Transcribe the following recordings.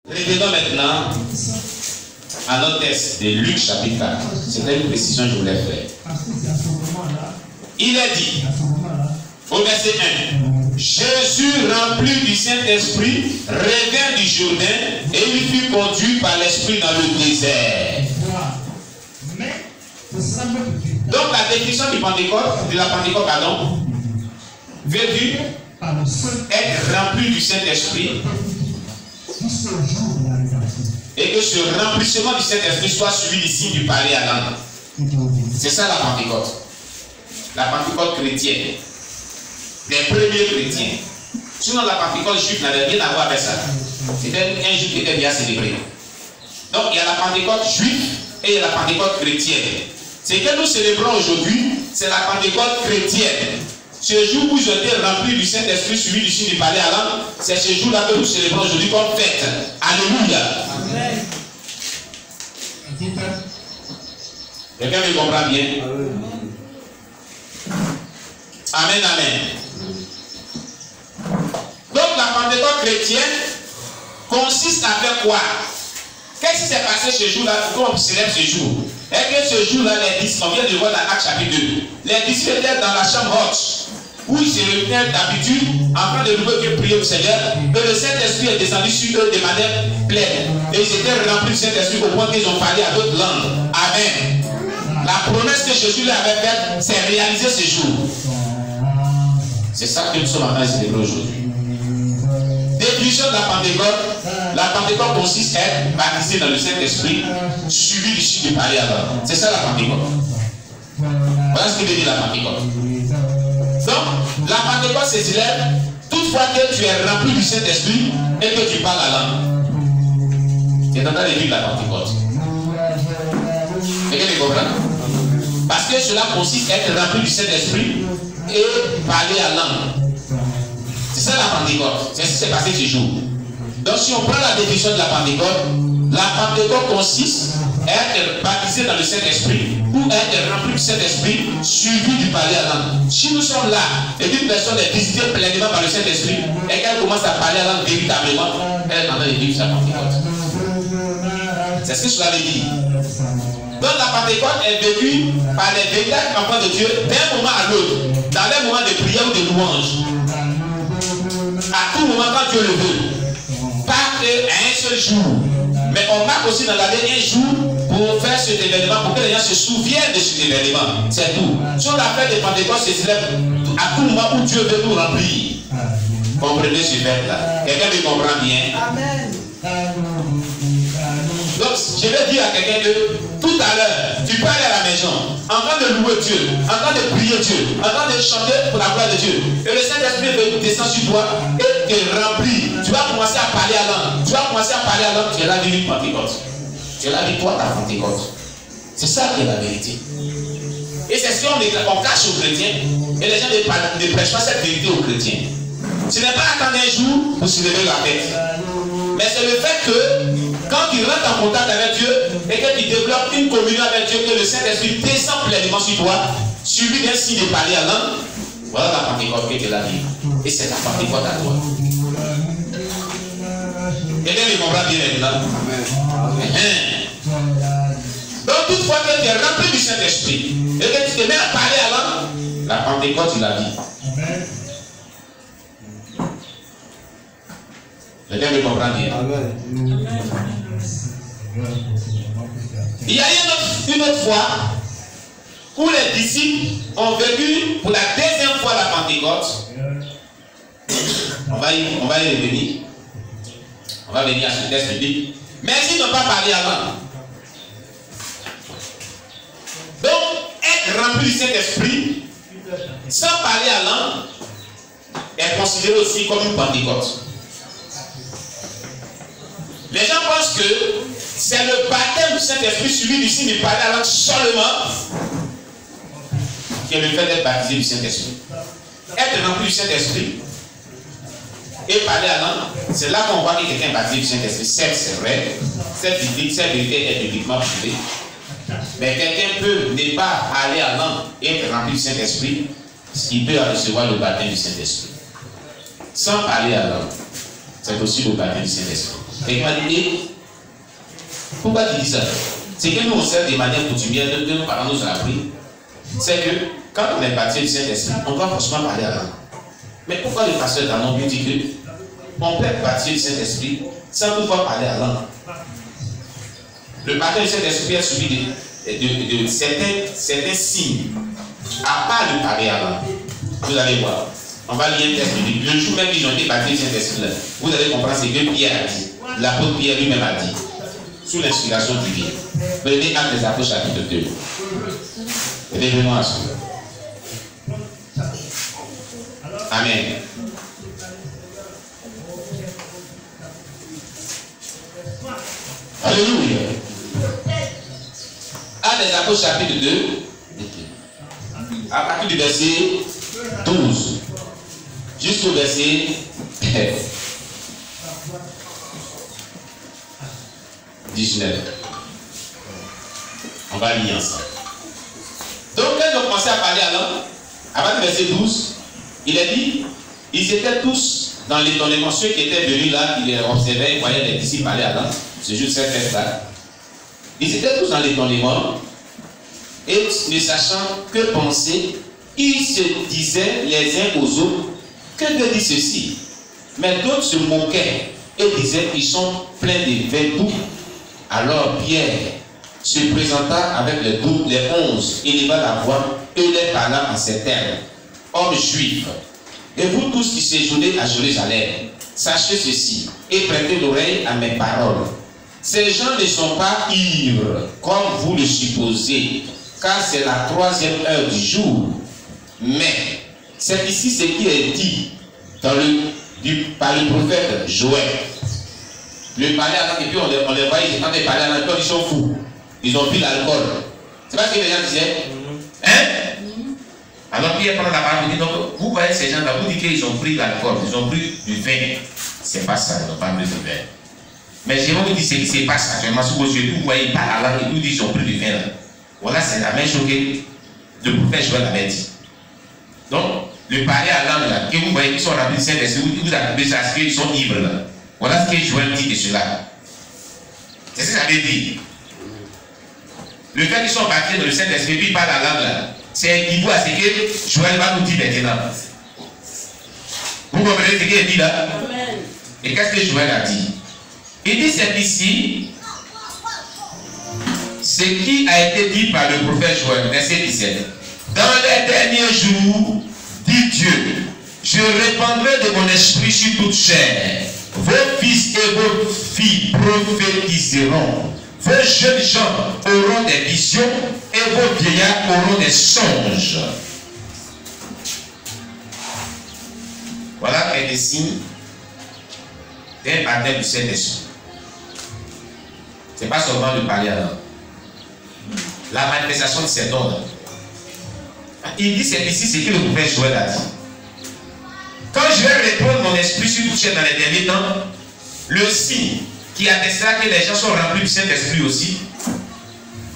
Revenons maintenant à notre texte de Luc chapitre 4. C'était une précision que je voulais faire. Il est dit, au verset 1, Jésus, rempli du Saint-Esprit, revint du Jourdain et il fut conduit par l'Esprit dans le désert. Donc la définition du Pentecôte, de la Pentecôte, pardon, veut dire être rempli du Saint-Esprit et que ce remplissement du Saint-Esprit soit suivi du signe du parler à langue. C'est ça la Pentecôte. La Pentecôte chrétienne. Les premiers chrétiens. Sinon la Pentecôte juive n'avait rien à voir avec ça. C'était un juif qui était bien célébré. Donc il y a la Pentecôte juive et il y a la Pentecôte chrétienne. Ce que nous célébrons aujourd'hui, c'est la Pentecôte chrétienne. Ce jour où vous êtes rempli du Saint-Esprit suivi du signe du parler à langue, c'est ce jour-là que nous célébrons aujourd'hui comme fête. Alléluia. Amen. Quelqu'un me comprend bien? Amen, amen. Donc la Pentecôte chrétienne consiste à faire quoi? Qu'est-ce qui s'est passé ce jour-là? Pourquoi on célèbre ce jour? Et que ce jour-là, les disciples, on vient de voir dans Actes chapitre 2, les disciples étaient dans la chambre haute, où ils se réunissaient d'habitude en train de louer et prier au Seigneur, et le Saint-Esprit est descendu sur eux de manière pleine. Et ils étaient remplis du Saint-Esprit au point qu'ils ont parlé à d'autres langues. Amen. La promesse que Jésus leur avait faite, c'est réalisé ce jour. C'est ça que nous sommes en train de célébrer aujourd'hui. Définition de la Pentecôte consiste à être baptisé dans le Saint-Esprit, suivi du signe de parler à l'homme. C'est ça la Pentecôte. Voilà ce que veut dire la Pentecôte. Donc, la Pentecôte se célèbre toutefois que tu es rempli du Saint-Esprit et que tu parles la langue. Tu es en train de vivre la Pentecôte. Quelqu'un me comprend? Parce que cela consiste à être rempli du Saint-Esprit et parler à langue. C'est ça la Pentecôte. C'est ce qui s'est passé ce jour. Donc si on prend la définition de la Pentecôte consiste à être baptisé dans le Saint-Esprit ou à être rempli du Saint-Esprit suivi du parler à langue. Si nous sommes là et qu'une personne est visitée pleinement par le Saint-Esprit et qu'elle commence à parler à langue véritablement, elle est en train de vivre sa Pentecôte. C'est ce que cela veut dire. Donc la Pentecôte est vécue par les véritables enfants de Dieu d'un moment à l'autre, dans les moments de prière ou de louange. À tout moment quand Dieu le veut. Pas qu'à un seul jour. Mais on marque aussi dans l'année un jour pour faire cet événement, pour que les gens se souviennent de cet événement. C'est tout. Sur la fête de Pentecôte, c'est célèbre à tout moment où Dieu veut nous remplir. Comprenez ce fait-là. Quelqu'un me comprend bien? Amen. Donc, je vais dire à quelqu'un que tout à l'heure, tu peux aller à la maison, en train de louer Dieu, en train de prier Dieu, en train de chanter pour la gloire de Dieu. Et le Saint-Esprit descend sur toi et te remplit. Tu vas commencer à parler à langue. Tu vas commencer à parler à langue. Tu es la vie de Pentecôte. Tu es la victoire de la Pentecôte. C'est ça qui est la vérité. Et c'est ce qu'on cache aux chrétiens. Et les gens ne prêchent pas cette vérité aux chrétiens. Ce n'est pas attendre un jour pour se lever la tête. Mais c'est le fait que quand tu rentres en contact avec Dieu et que tu développes une communion avec Dieu, que le Saint-Esprit descend pleinement sur toi, suivi d'un signe de parler à langue, voilà la Pentecôte que tu as vie. Et c'est la Pentecôte à toi. Quelqu'un me comprend bien maintenant? Donc toutefois que tu es rempli du Saint-Esprit et que tu te mets à parler à langue, la Pentecôte tu la vis. Quelqu'un me comprend bien? Il y a une autre fois où les disciples ont vécu pour la deuxième fois la Pentecôte. On va y revenir. On va venir à ce texte biblique. Mais ils n'ont pas parlé avant. Donc, être rempli du Saint-Esprit sans parler à langue est considéré aussi comme une Pentecôte. Les gens pensent que c'est le baptême du Saint-Esprit suivi du signe de parler à langue seulement qui est le fait d'être baptisé du Saint-Esprit. Être rempli du Saint-Esprit et parler à langue, c'est là qu'on voit que quelqu'un est baptisé du Saint-Esprit. Certes, c'est vrai, cette vérité est bibliquement prouvée. Mais quelqu'un peut ne pas parler à langue et être rempli du Saint-Esprit, il peut recevoir le baptême du Saint-Esprit. Sans parler à langue, c'est aussi le baptême du Saint-Esprit. Et il m'a dit, pourquoi tu dis ça? C'est que nous, on sert des manières coutumières de nos parents nous ont appris. C'est que quand on est baptisé du Saint-Esprit, on doit forcément parler à langue. Mais pourquoi le pasteur d'Anon lui dit que on peut être baptisé du Saint-Esprit sans toutefois parler à langue? Le baptême du Saint-Esprit est suivi de certains signes, à part le parler à langue. Vous allez voir. On va lire un texte biblique. Le jour même qu'ils ont été baptisés du Saint-Esprit, vous allez comprendre ce que Pierre a dit. L'apôtre Pierre lui-même a dit, sous l'inspiration divine. Prenez Actes des Apôtres chapitre 2. Revenons à ça. Amen. Alléluia. Actes des Apôtres chapitre 2. À partir du verset 12 jusqu'au verset 19. On va lire ensemble. Donc, quand ils ont commencé à parler à l'homme, à partir du verset 12, il a dit, ils étaient tous dans l'étonnement. Ceux qui étaient venus là, qui les observaient, ils voyaient les disciples parler à l'homme. C'est juste cette fête-là. Ils étaient tous dans l'étonnement. Et ne sachant que penser, ils se disaient les uns aux autres, que veut dire ceci? Mais d'autres se moquaient et disaient, ils sont pleins de vin doux. Alors Pierre se présenta avec les 11, éleva la voix et les parla en ces termes. Hommes juifs, et vous tous qui séjournez à Jérusalem, sachez ceci et prêtez l'oreille à mes paroles. Ces gens ne sont pas ivres, comme vous le supposez, car c'est la 3e heure du jour. Mais c'est ici ce qui est dit par le prophète Joël. Le parler à l'alcool, et puis on les voit, ils étaient en train de parler à l'alcool, ils sont fous. Ils ont pris l'alcool. C'est pas ce que les gens disaient? Hein? Alors Pierre prend la parole et dit, donc vous voyez ces gens-là, vous dites qu'ils ont pris l'alcool, ils ont pris du vin. C'est pas ça, ils n'ont pas pris du vin. Mais je vais vous dire ce qui se passe actuellement sous vos yeux. Vous voyez, ils parlent à l'alcool et vous dites qu'ils ont pris du vin. Voilà, c'est la même chose que le prophète Joël avait dit. Donc, le parler à langue là, que vous voyez qu'ils sont remplis de Saint-Esprit, vous appelez ça parce qu'ils sont libres là. Voilà ce que Joël dit de cela. C'est ce que ça veut dire. Le fait qu'ils sont baptisés dans le Saint-Esprit, puis ils parlent à langue là, c'est équivaut à ce que Joël va nous dire maintenant. Vous comprenez ce qu'il dit là? Et qu'est-ce que Joël a dit? Il dit c'est ici ce qui a été dit par le prophète Joël, verset 17. Dans les derniers jours, dit Dieu, je répandrai de mon esprit sur toute chair. Vos fils et vos filles prophétiseront. Vos jeunes gens auront des visions et vos vieillards auront des songes. Voilà quelques signes d'un baptême du Saint-Esprit. Ce n'est pas seulement de parler à l'homme. La manifestation de cet ordre. Il dit c'est ici ce que le prophète Joël a dit. Quand je vais répondre mon esprit sur toute chair dans les derniers temps, le signe qui attestera que les gens sont remplis du Saint-Esprit aussi,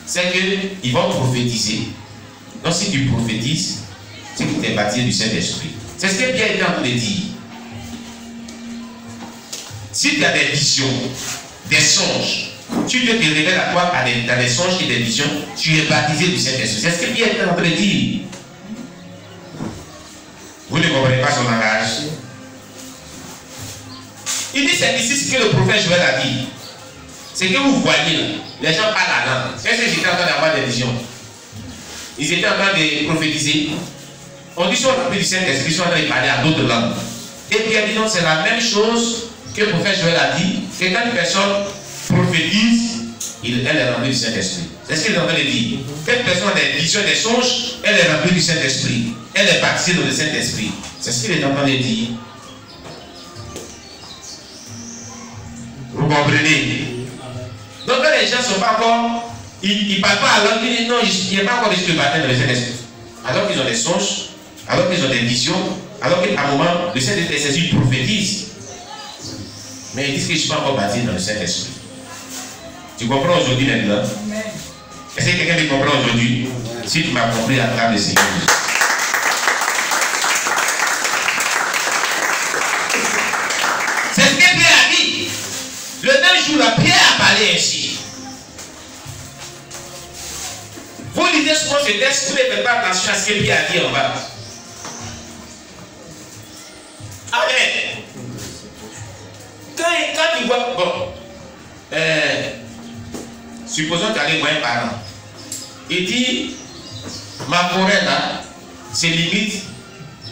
c'est qu'ils vont prophétiser. Donc si tu prophétises, c'est que tu es baptisé du Saint-Esprit. C'est ce que Pierre était en train de dire. Si tu as des visions, des songes, tu te révèles à toi dans des songes et des visions, tu es baptisé du Saint-Esprit. C'est ce que Pierre était en train de dire. Vous ne comprenez pas son langage. Il dit c'est ici ce que le prophète Joël a dit. C'est que vous voyez là, les gens parlent à langue. C'est ce qu'ils étaient en train d'avoir des visions. Ils étaient en train de prophétiser. On dit qu'ils sont remplis du Saint-Esprit, ils sont en train de parler à d'autres langues. Et Pierre dit donc c'est la même chose que le prophète Joël a dit, que quand une personne prophétise, elle est remplie du Saint-Esprit. C'est ce qu'il est en train de dire. Quand une personne a des visions, des songes, elle est remplie du Saint-Esprit. Elle est baptisée dans le Saint-Esprit. C'est ce qu'il est en train de dire. Vous comprenez? Donc quand les gens ne sont pas encore, ils ne parlent pas à langue, ils disent non, il n'y a pas encore de baptême dans le Saint-Esprit. Alors qu'ils ont des songes, alors qu'ils ont des visions, alors qu'à un moment, le Saint-Esprit prophétise. Mais ils disent que je ne suis pas encore baptisé dans le Saint-Esprit. Tu comprends aujourd'hui maintenant? Est-ce que quelqu'un me comprend aujourd'hui? Si tu m'as compris à travers le Seigneur. C'est ce que Pierre a dit. Le parler ainsi. Vous lisez souvent ce texte, vous ne faites pas attention à ce qu'il y a dit en bas. Amen. Quand tu vois, bon, supposons qu'elle est voir un parent. Il dit, ma forêt là, c'est limite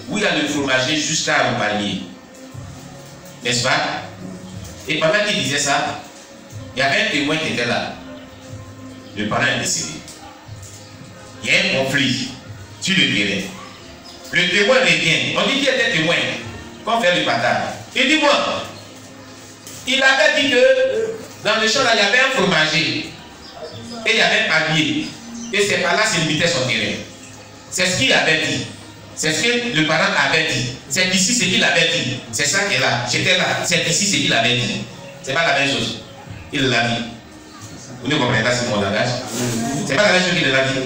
où il y a le fromager jusqu'à un palier. N'est-ce pas? Et pendant qu'il disait ça, il y avait un témoin qui était là. Le parent est décédé. Il y a un conflit sur le terrain. Le témoin revient. On dit qu'il était témoin. Qu'on fait le bâtard. Il dit moi, il avait dit que dans le champ là, il y avait un fromager. Et il y avait un palier. Et c'est par là qu'il limitait son terrain. C'est ce qu'il avait dit. C'est ce que le parent avait dit. C'est ici ce qu'il avait dit. C'est ça qui est là. J'étais là. C'est ici ce qu'il avait dit. C'est pas la même chose. Il l'a dit. Vous ne comprenez pas ce mon langage? C'est pas la même chose qu'il l'a dit.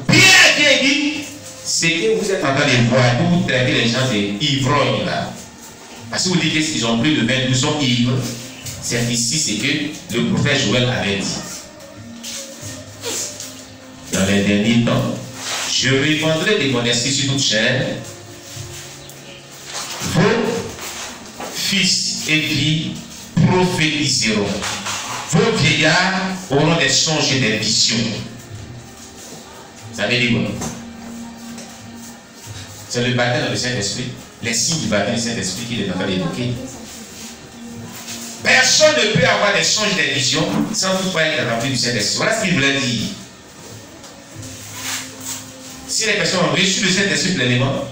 Pierre dit, c'est que vous êtes en train de voir, vous traitez les gens d'ivrognes là. Parce que vous dites qu'ils ont pris le vin, ils sont ivres. C'est ici ce que le prophète Joël avait dit. Dans les derniers temps, je répandrai de mon esprit sur toute chair. Vos fils et filles prophétiseront. Vos vieillards auront des songes et des visions. Ça veut dire quoi? C'est le baptême dans le Saint-Esprit. Les signes du baptême du Saint-Esprit qu'il est en train d'évoquer. Personne ne peut avoir des songes et des visions sans toutefois être rempli du Saint-Esprit. Voilà ce qu'il voulait dire. Si les personnes ont reçu le Saint-Esprit pleinement,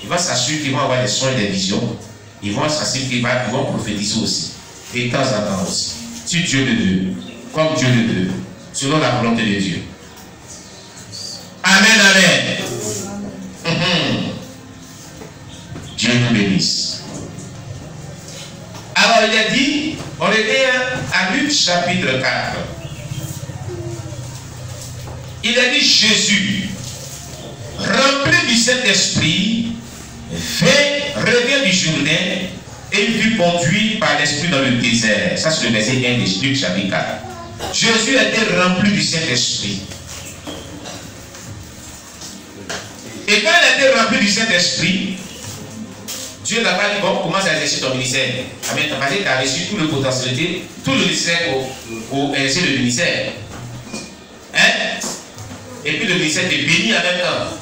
ils vont s'assurer qu'ils vont avoir des songes et des visions. Ils vont s'assurer qu'ils vont prophétiser aussi. Et de temps en temps aussi. Si Dieu le veut, comme Dieu le veut, selon la volonté de Dieu. Amen, amen. Dieu nous bénisse. Alors il a dit, on était à Luc chapitre 4. Il a dit Jésus, rempli du Saint-Esprit, revient du Jourdain et il fut conduit par l'Esprit dans le désert. Ça c'est le verset 1 de Luc chapitre 4. Jésus a été rempli du Saint-Esprit. Et quand il a été rempli du Saint-Esprit, Dieu n'a pas dit, bon, commence à exercer ton ministère. Amen. Parce que tu as reçu tout le potentialité, tout le ministère pour exercer le ministère. Hein? Et puis le ministère te bénit en même temps.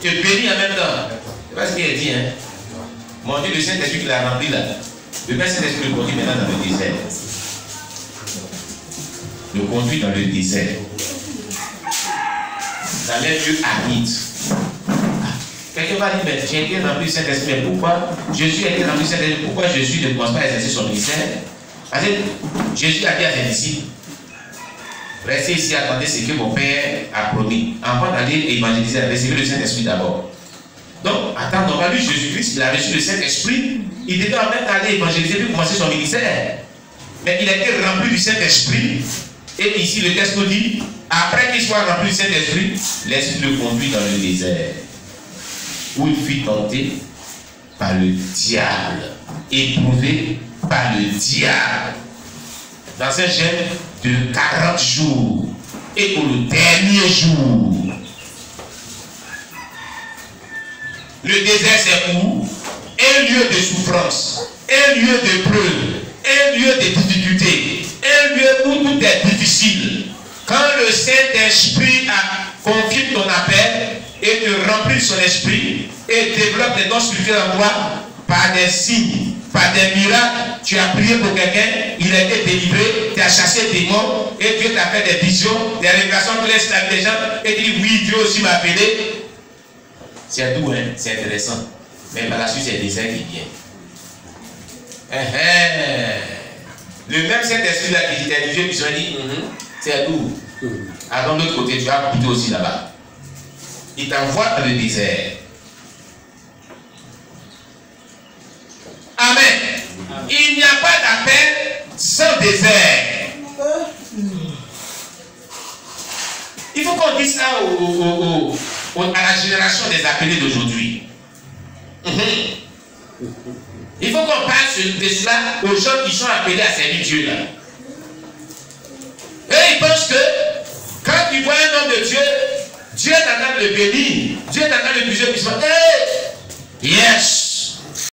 Te bénit en même temps. C'est pas ce qu'il a dit, hein? Mon Dieu, le Saint-Esprit qui l'a rempli là. Le Père Saint-Esprit le conduit maintenant dans le désert. Le conduit dans le désert. Dans les lieux arides. Quelqu'un va dire, mais j'ai été rempli du Saint-Esprit, mais pourquoi Jésus a été rempli du Saint-Esprit? Pourquoi Jésus ne commence pas à exercer son ministère? Parce que Jésus a dit à ses disciples, restez ici, attendez ce que mon Père a promis. Avant d'aller évangéliser, recevez le Saint-Esprit d'abord. Donc, attends, on va lui, Jésus-Christ, il a reçu le Saint-Esprit, il était en train d'aller évangéliser, puis commencer son ministère. Mais il a été rempli du Saint-Esprit, et ici le texte nous dit, après qu'il soit rempli du Saint-Esprit, l'Esprit le conduit dans le désert, où il fut tenté par le diable, éprouvé par le diable, dans un jeûne de 40 jours, et pour le dernier jour. Le désert, c'est où? Un lieu de souffrance, un lieu de preuve, un lieu de difficulté, un lieu où tout est difficile. Quand le Saint-Esprit confirme ton appel et te remplit de son esprit et développe des dons spirituels en toi par des signes, par des miracles, tu as prié pour quelqu'un, il a été délivré, tu as chassé des démons et Dieu t'a fait des visions, des révélations, tu laisses la gens et tu dis oui, Dieu aussi m'a appelé. C'est doux, hein? C'est intéressant. Mais par la suite, c'est le désert qui vient. Le même Saint-Esprit là qui dit Dieu, puis il dit c'est doux. Alors de l'autre côté, tu vas goûter aussi là-bas. Il t'envoie dans le désert. Amen. Il n'y a pas d'appel sans désert. Il faut qu'on dise ça à la génération des appelés d'aujourd'hui. Il faut qu'on parle de cela aux gens qui sont appelés à servir Dieu là. Dieu est en train de le bénir. Dieu est en train de l'utiliser puissamment. Hey! Yes!